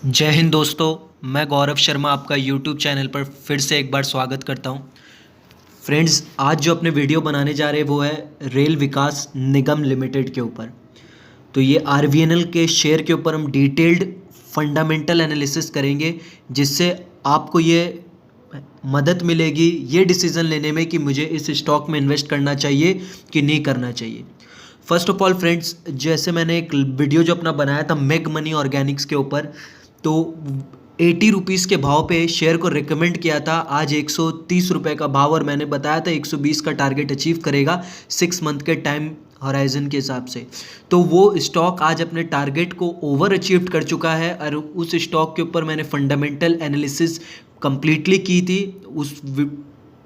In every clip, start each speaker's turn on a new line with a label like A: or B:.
A: जय हिंद दोस्तों। मैं गौरव शर्मा आपका यूट्यूब चैनल पर फिर से एक बार स्वागत करता हूं। फ्रेंड्स, आज जो अपने वीडियो बनाने जा रहे हैं वो है रेल विकास निगम लिमिटेड के ऊपर। तो ये आरवीएनएल के शेयर के ऊपर हम डिटेल्ड फंडामेंटल एनालिसिस करेंगे, जिससे आपको ये मदद मिलेगी ये डिसीज़न लेने में कि मुझे इस स्टॉक में इन्वेस्ट करना चाहिए कि नहीं करना चाहिए। फर्स्ट ऑफ ऑल फ्रेंड्स, जैसे मैंने एक वीडियो जो अपना बनाया था मेग मनी ऑर्गेनिक्स के ऊपर, तो 80 रुपीज़ के भाव पे शेयर को रिकमेंड किया था। आज 130 रुपये का भाव, और मैंने बताया था 120 का टारगेट अचीव करेगा 6 मंथ के टाइम हॉराइजन के हिसाब से। तो वो स्टॉक आज अपने टारगेट को ओवर अचीव कर चुका है, और उस स्टॉक के ऊपर मैंने फंडामेंटल एनालिसिस कंप्लीटली की थी। उस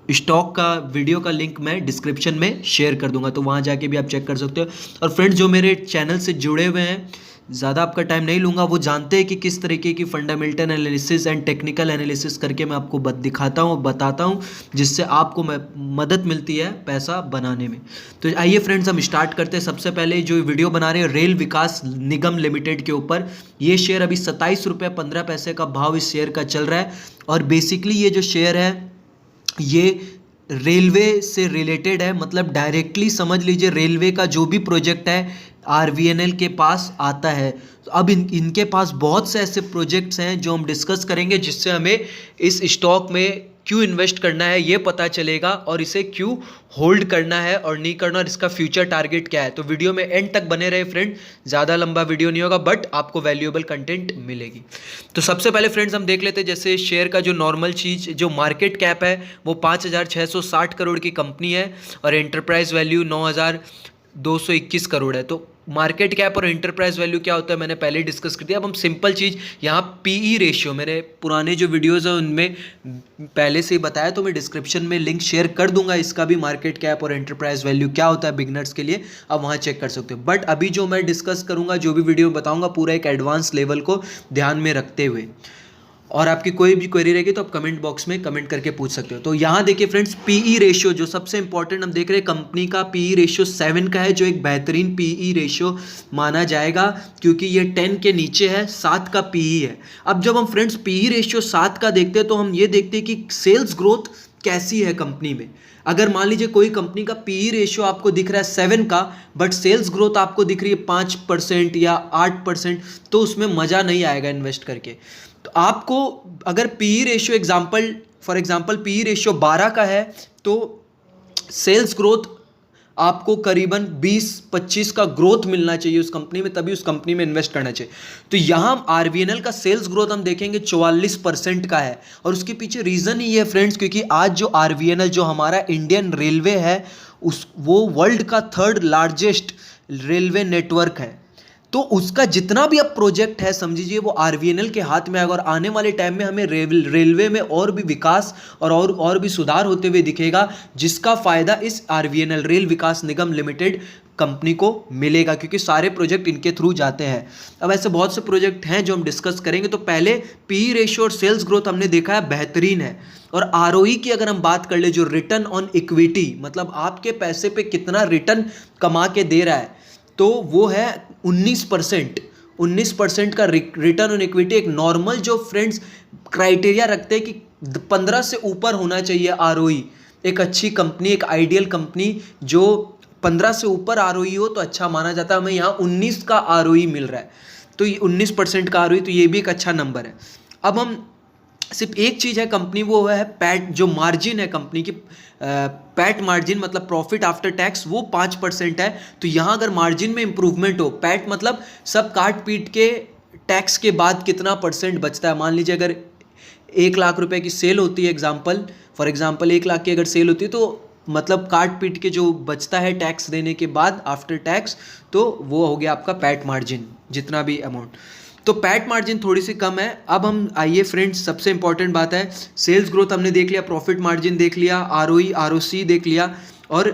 A: स्टॉक का वीडियो का लिंक मैं डिस्क्रिप्शन में शेयर कर दूंगा, तो वहाँ जाके भी आप चेक कर सकते हो। और फ्रेंड्स, जो मेरे चैनल से जुड़े हुए हैं, ज़्यादा आपका टाइम नहीं लूँगा, वो जानते हैं कि किस तरीके की fundamental analysis and technical analysis करके मैं आपको दिखाता हूँ, बताता हूँ, जिससे आपको मदद मिलती है पैसा बनाने में। तो आइए फ्रेंड्स, हम स्टार्ट करते हैं। सबसे पहले जो वीडियो बना रहे हैं रेल विकास निगम लिमिटेड के ऊपर। ये शेयर अभी 27 रुपये 15 पैसे का भाव इस शेयर का चल रहा है। और बेसिकली ये जो शेयर है ये रेलवे से रिलेटेड है, मतलब डायरेक्टली समझ लीजिए रेलवे का जो भी प्रोजेक्ट है आरवीएनएल के पास आता है। तो अब इनके पास बहुत से ऐसे प्रोजेक्ट्स हैं जो हम डिस्कस करेंगे, जिससे हमें इस स्टॉक में क्यों इन्वेस्ट करना है ये पता चलेगा, और इसे क्यों होल्ड करना है और नहीं करना, और इसका फ्यूचर टारगेट क्या है। तो वीडियो में एंड तक बने रहे फ्रेंड, ज़्यादा लंबा वीडियो नहीं होगा, बट आपको वैल्यूएबल कंटेंट मिलेगी। तो सबसे पहले फ्रेंड्स हम देख लेते हैं, जैसे शेयर का जो नॉर्मल चीज़, जो मार्केट कैप है वो 5,660 करोड़ की कंपनी है, और एंटरप्राइज वैल्यू 9,221 करोड़ है। तो मार्केट कैप और एंटरप्राइज वैल्यू क्या होता है मैंने पहले ही डिस्कस कर दिया। अब हम सिंपल चीज़ यहाँ पीई रेशियो, मेरे पुराने जो वीडियोज़ हैं उनमें पहले से ही बताया, तो मैं डिस्क्रिप्शन में लिंक शेयर कर दूंगा इसका भी, मार्केट कैप और एंटरप्राइज वैल्यू क्या होता है बिगनर्स के लिए, आप वहाँ चेक कर सकते हो। बट अभी जो मैं डिस्कस करूँगा, जो भी वीडियो बताऊँगा, पूरा एक एडवांस लेवल को ध्यान में रखते हुए। और आपकी कोई भी क्वेरी रहेगी तो आप कमेंट बॉक्स में कमेंट करके पूछ सकते हो। तो यहाँ देखिए फ्रेंड्स, पीई रेशियो जो सबसे इंपॉर्टेंट हम देख रहे हैं, कंपनी का पीई रेशियो 7 का है, जो एक बेहतरीन पीई रेशियो माना जाएगा, क्योंकि ये 10 के नीचे है, 7 का पीई है। अब जब हम फ्रेंड्स पीई रेशियो 7 का देखते हैं, तो हम ये देखते हैं कि सेल्स ग्रोथ कैसी है कंपनी में। अगर मान लीजिए कोई कंपनी का पीई रेशियो आपको दिख रहा है 7 का, बट सेल्स ग्रोथ आपको दिख रही है 5% या 8%, तो उसमें मज़ा नहीं आएगा इन्वेस्ट करके। तो आपको अगर P E ratio for example P E ratio 12 का है, तो सेल्स ग्रोथ आपको करीबन 20-25 का ग्रोथ मिलना चाहिए उस कंपनी में, तभी उस कंपनी में इन्वेस्ट करना चाहिए। तो यहाँ आरवीएनएल का सेल्स ग्रोथ हम देखेंगे 44% का है, और उसके पीछे रीज़न ही है फ्रेंड्स, क्योंकि आज जो आरवीएनएल जो हमारा इंडियन रेलवे है वो वर्ल्ड का 3rd लार्जेस्ट रेलवे नेटवर्क है। तो उसका जितना भी अब प्रोजेक्ट है समझिए वो आरवीएनएल के हाथ में आएगा, और आने वाले टाइम में हमें रेलवे में और भी विकास और भी सुधार होते हुए दिखेगा, जिसका फ़ायदा इस आरवीएनएल रेल विकास निगम लिमिटेड कंपनी को मिलेगा, क्योंकि सारे प्रोजेक्ट इनके थ्रू जाते हैं। अब ऐसे बहुत से प्रोजेक्ट हैं जो हम डिस्कस करेंगे। तो पहले पी रेशियो और सेल्स ग्रोथ हमने देखा है बेहतरीन है, और आरओई की अगर हम बात कर ले, जो रिटर्न ऑन इक्विटी, मतलब आपके पैसे पे कितना रिटर्न कमा के दे रहा है, तो वो है 19%। 19% का रिटर्न ऑन इक्विटी एक नॉर्मल जो फ्रेंड्स क्राइटेरिया रखते हैं कि 15 से ऊपर होना चाहिए आरओई। एक अच्छी कंपनी, एक आइडियल कंपनी जो 15 से ऊपर आरओई हो तो अच्छा माना जाता है। हमें यहाँ 19 का आरओई मिल रहा है, तो ये 19% का आरओई, तो ये भी एक अच्छा नंबर है। अब हम सिर्फ एक चीज़ है कंपनी, वो है पैट, जो मार्जिन है कंपनी की, पैट मार्जिन मतलब प्रॉफिट आफ्टर टैक्स, वो 5% है। तो यहाँ अगर मार्जिन में इंप्रूवमेंट हो, पैट मतलब सब काट पीट के टैक्स के बाद कितना परसेंट बचता है। मान लीजिए अगर 1,00,000 रुपए की सेल होती है, फॉर एग्जाम्पल 1,00,000 की अगर सेल होती है, तो मतलब काट पीट के जो बचता है टैक्स देने के बाद आफ्टर टैक्स, तो वो हो गया आपका पैट मार्जिन, जितना भी अमाउंट। तो पैट मार्जिन थोड़ी सी कम है। अब हम आइए फ्रेंड्स, सबसे इंपॉर्टेंट बात है, सेल्स ग्रोथ हमने देख लिया, प्रॉफिट मार्जिन देख लिया, आरओई आरओसी देख लिया, और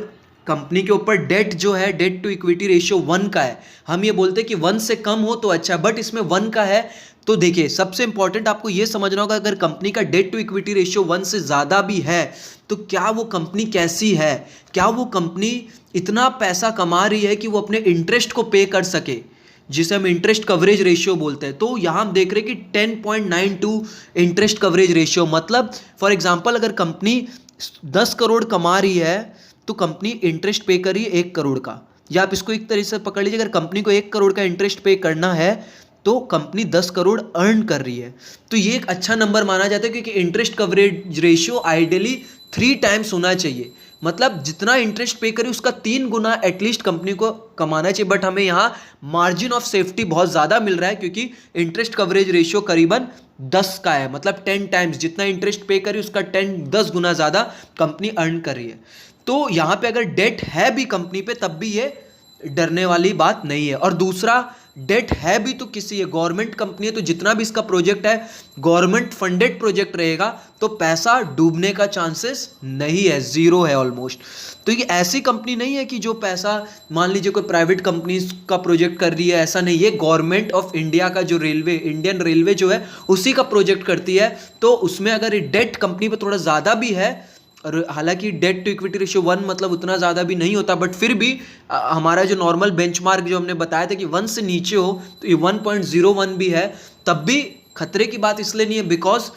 A: कंपनी के ऊपर डेट जो है, डेट टू इक्विटी रेशियो 1 का है। हम ये बोलते हैं कि 1 से कम हो तो अच्छा, बट इसमें 1 का है। तो देखिए सबसे इंपॉर्टेंट आपको ये समझना होगा, अगर कंपनी का डेट टू इक्विटी रेशियो 1 से ज़्यादा भी है, तो क्या वो कंपनी कैसी है, क्या वो कंपनी इतना पैसा कमा रही है कि वो अपने इंटरेस्ट को पे कर सके। जिसे हम इंटरेस्ट कवरेज रेशियो बोलते हैं। तो यहाँ हम देख रहे हैं कि 10.92 इंटरेस्ट कवरेज रेशियो, मतलब फॉर एग्जांपल अगर कंपनी 10 करोड़ कमा रही है तो कंपनी इंटरेस्ट पे कर रही है 1 करोड़ का, या आप इसको एक तरीके से पकड़ लीजिए, अगर कंपनी को 1 करोड़ का इंटरेस्ट पे करना है तो कंपनी 10 करोड़ अर्न कर रही है। तो ये एक अच्छा नंबर माना जाता है, क्योंकि interest coverage ratio ideally 3 times होना चाहिए, मतलब जितना इंटरेस्ट पे करी उसका 3 गुना एटलीस्ट कंपनी को कमाना चाहिए। बट हमें यहाँ मार्जिन ऑफ सेफ्टी बहुत ज़्यादा मिल रहा है, क्योंकि इंटरेस्ट कवरेज रेशियो करीबन 10 का है, मतलब 10 टाइम्स जितना इंटरेस्ट पे करी उसका 10 गुना ज़्यादा कंपनी अर्न कर रही है। तो यहाँ पे अगर डेट है भी कंपनी पे तब भी ये डरने वाली बात नहीं है। और दूसरा, डेट है भी तो किसी है, गवर्नमेंट कंपनी है, तो जितना भी इसका प्रोजेक्ट है गवर्नमेंट फंडेड प्रोजेक्ट रहेगा, तो पैसा डूबने का चांसेस नहीं है, जीरो है ऑलमोस्ट। तो ये ऐसी कंपनी नहीं है कि जो पैसा, मान लीजिए कोई प्राइवेट कंपनी का प्रोजेक्ट कर रही है, ऐसा नहीं है। गवर्नमेंट ऑफ इंडिया का जो रेलवे, इंडियन रेलवे जो है उसी का प्रोजेक्ट करती है, तो उसमें अगर डेट कंपनी पर थोड़ा ज़्यादा भी है, और हालांकि डेट टू इक्विटी रेशियो 1 मतलब उतना ज़्यादा भी नहीं होता, बट फिर भी हमारा जो नॉर्मल बेंचमार्क जो हमने बताया था कि 1 से नीचे हो, तो ये 1.01 भी है, तब भी खतरे की बात इसलिए नहीं है बिकॉज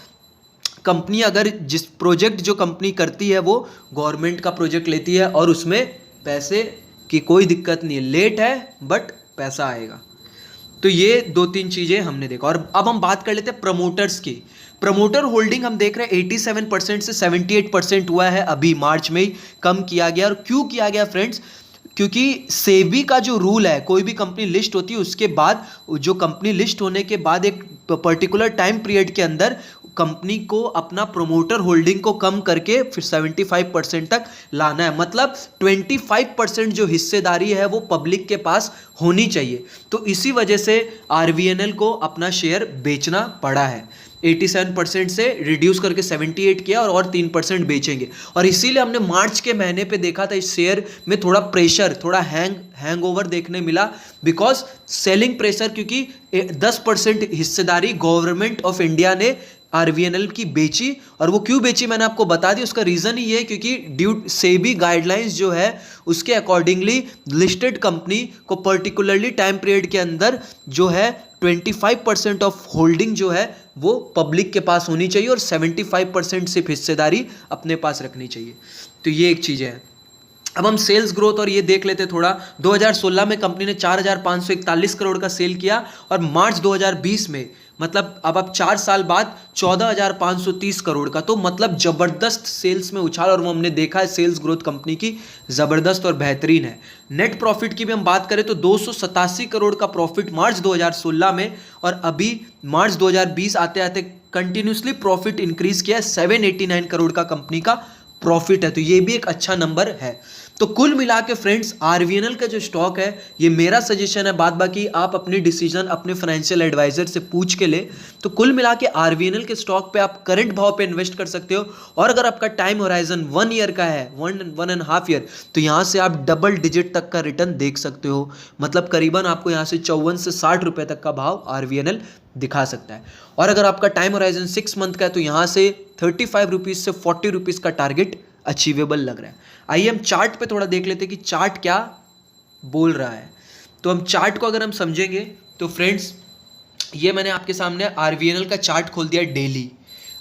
A: कंपनी अगर जिस प्रोजेक्ट जो कंपनी करती है वो गवर्नमेंट का प्रोजेक्ट लेती है और उसमें पैसे की कोई दिक्कत नहीं है, लेट है बट पैसा आएगा। तो ये 2-3 चीज़ें हमने देखा। और अब हम बात कर लेते हैं प्रमोटर्स की। प्रमोटर होल्डिंग हम देख रहे हैं 87% से 78% हुआ है, अभी मार्च में ही कम किया गया। और क्यों किया गया फ्रेंड्स? क्योंकि सेबी का जो रूल है, कोई भी कंपनी लिस्ट होती है उसके बाद, जो कंपनी लिस्ट होने के बाद एक पर्टिकुलर टाइम पीरियड के अंदर कंपनी को अपना प्रोमोटर होल्डिंग को कम करके फिर 75% तक लाना है, मतलब 25% जो हिस्सेदारी है वो पब्लिक के पास होनी चाहिए। तो इसी वजह से आरवीएनएल को अपना शेयर बेचना पड़ा है, 87% से रिड्यूस करके 78 किया और 3% बेचेंगे। और इसीलिए हमने मार्च के महीने पे देखा था इस शेयर में थोड़ा प्रेशर, थोड़ा हैंगओवर देखने मिला, बिकॉज सेलिंग प्रेशर, क्योंकि 10% हिस्सेदारी गवर्नमेंट ऑफ इंडिया ने आरवीएनएल की बेची। और वो क्यों बेची मैंने आपको बता दी, उसका रीज़न ही ये है क्योंकि ड्यू सेबी गाइडलाइंस जो है उसके अकॉर्डिंगली लिस्टेड कंपनी को पर्टिकुलरली टाइम पीरियड के अंदर जो है 25% ऑफ होल्डिंग जो है वो पब्लिक के पास होनी चाहिए और 75% सिर्फ हिस्सेदारी अपने पास रखनी चाहिए। तो ये एक चीज़ है। अब हम सेल्स ग्रोथ और ये देख लेते थोड़ा। 2016 में कंपनी ने 4,541 करोड़ का सेल किया और मार्च 2020 में, मतलब अब 4 साल बाद 14,530 करोड़ का, तो मतलब ज़बरदस्त सेल्स में उछाल, और वो हमने देखा है सेल्स ग्रोथ कंपनी की ज़बरदस्त और बेहतरीन है। नेट प्रॉफिट की भी हम बात करें तो 287 करोड़ का प्रॉफिट मार्च 2016 में, और अभी मार्च 2020 आते आते कंटिन्यूसली प्रॉफिट इंक्रीज किया है, 789 करोड़ का कंपनी का प्रॉफिट है। तो ये भी एक अच्छा नंबर है। तो कुल मिला के फ्रेंड्स आरवीएनएल का जो स्टॉक है, ये मेरा सजेशन है, बाद बाकी आप अपनी डिसीजन अपने फाइनेंशियल एडवाइजर से पूछ के ले। तो कुल मिला के आरवीएनएल के स्टॉक पे आप करंट भाव पे इन्वेस्ट कर सकते हो, और अगर आपका टाइम होराइजन 1 ईयर का है, 1.5 ईयर, तो यहाँ से आप डबल डिजिट तक का रिटर्न देख सकते हो, मतलब करीबन आपको यहाँ से 54 से 60 रुपये तक का भाव आरवीएनएल दिखा सकता है। और अगर आपका टाइम होराइजन 6 मंथ का है तो यहाँ से 35 रुपीज़ से 40 रुपीज़ का टारगेट अचीवेबल लग रहा है। आइए हम चार्ट पे थोड़ा देख लेते हैं कि चार्ट क्या बोल रहा है। तो हम चार्ट को अगर हम समझेंगे तो फ्रेंड्स, ये मैंने आपके सामने आरवीएनएल का चार्ट खोल दिया डेली।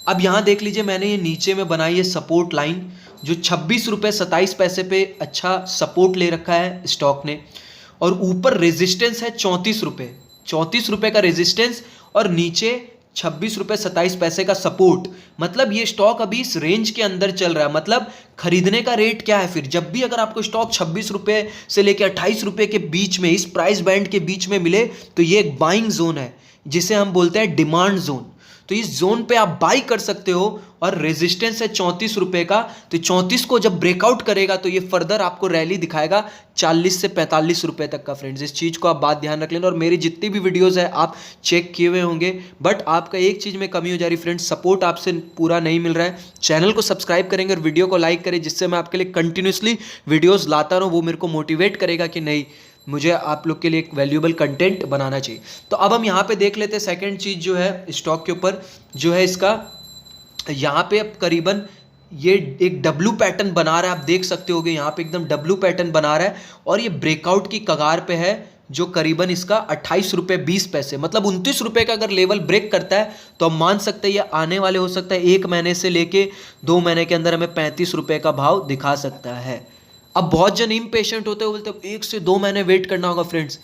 A: अब यहाँ देख लीजिए, मैंने ये नीचे में बनाई है सपोर्ट लाइन, जो 26 रुपये 27 पैसे पे अच्छा सपोर्ट ले रखा है स्टॉक ने, और ऊपर रेजिस्टेंस है 34 रुपये, 34 रुपये का रेजिस्टेंस, और नीचे 26 रुपये 27 पैसे का सपोर्ट। मतलब ये स्टॉक अभी इस रेंज के अंदर चल रहा है। मतलब खरीदने का रेट क्या है फिर, जब भी अगर आपको स्टॉक 26 रुपये से लेकर 28 रुपये के बीच में, इस प्राइस बैंड के बीच में मिले, तो ये एक बाइंग जोन है जिसे हम बोलते हैं डिमांड जोन। तो इस जोन पे आप बाई कर सकते हो, और रेजिस्टेंस है 34 रुपये का। तो 34 को जब ब्रेकआउट करेगा तो ये फर्दर आपको रैली दिखाएगा 40 से 45 रुपये तक का। फ्रेंड्स, इस चीज़ को आप बात ध्यान रख लेना। और मेरी जितनी भी वीडियोस है आप चेक किए हुए होंगे, बट आपका एक चीज़ में कमी हो जा रही फ्रेंड्स, सपोर्ट आपसे पूरा नहीं मिल रहा है। चैनल को सब्सक्राइब करेंगे और वीडियो को लाइक करें, जिससे मैं आपके लिए कंटिन्यूसली वीडियोज़ लाता रहूँ। वो मेरे को मोटिवेट करेगा कि नहीं, मुझे आप लोग के लिए एक वैल्यूएबल कंटेंट बनाना चाहिए। तो अब हम यहाँ पे देख लेते हैं सेकंड चीज़ जो है स्टॉक के ऊपर, जो है इसका यहाँ पे अब करीबन ये एक डब्लू पैटर्न बना रहा है, आप देख सकते होगे यहाँ पे एकदम डब्लू पैटर्न बना रहा है, और ये ब्रेकआउट की कगार पे है जो करीबन इसका 28 रुपये 20 पैसे, मतलब 29 रुपये का अगर लेवल ब्रेक करता है तो हम मान सकते हैं ये आने वाले हो सकता है 1 महीने से लेके 2 महीने के अंदर हमें 35 रुपये का भाव दिखा सकता है। अब बहुत जन इम्पेशेंट होते हैं, बोलते हैं 1 से 2 महीने वेट करना होगा। फ्रेंड्स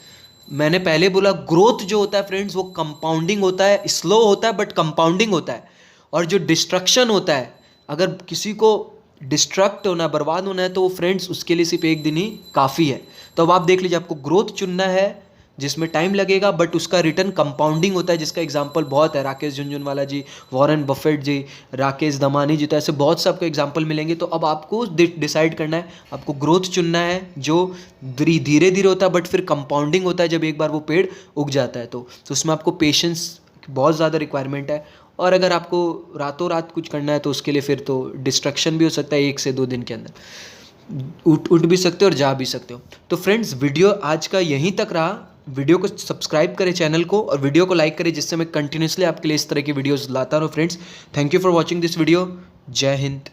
A: मैंने पहले बोला ग्रोथ जो होता है फ्रेंड्स वो कंपाउंडिंग होता है, स्लो होता है बट कंपाउंडिंग होता है। और जो डिस्ट्रक्शन होता है, अगर किसी को डिस्ट्रक्ट होना, बर्बाद होना है तो वो फ्रेंड्स उसके लिए सिर्फ 1 दिन ही काफ़ी है। तो अब आप देख लीजिए, आपको ग्रोथ चुनना है जिसमें टाइम लगेगा बट उसका रिटर्न कंपाउंडिंग होता है, जिसका एग्जांपल बहुत है, राकेश झुनझुनवाला जी, वॉरेन बफेट जी, राकेश दमानी जी, तो ऐसे बहुत से आपको एग्जांपल मिलेंगे। तो अब आपको डिसाइड करना है, आपको ग्रोथ चुनना है जो धीरे धीरे होता है बट फिर कंपाउंडिंग होता है जब एक बार वो पेड़ उग जाता है। तो उसमें आपको पेशेंस बहुत ज़्यादा रिक्वायरमेंट है। और अगर आपको रातों रात कुछ करना है तो उसके लिए फिर तो डिस्ट्रक्शन भी हो सकता है, 1 से 2 दिन के अंदर उठ भी सकते हो और जा भी सकते हो। तो फ्रेंड्स वीडियो आज का यहीं तक रहा। वीडियो को सब्सक्राइब करें चैनल को और वीडियो को लाइक करें, जिससे मैं कंटिन्यूसली आपके लिए इस तरह की वीडियोस लाता रहूँ। Friends thank you for watching this video. जय हिंद।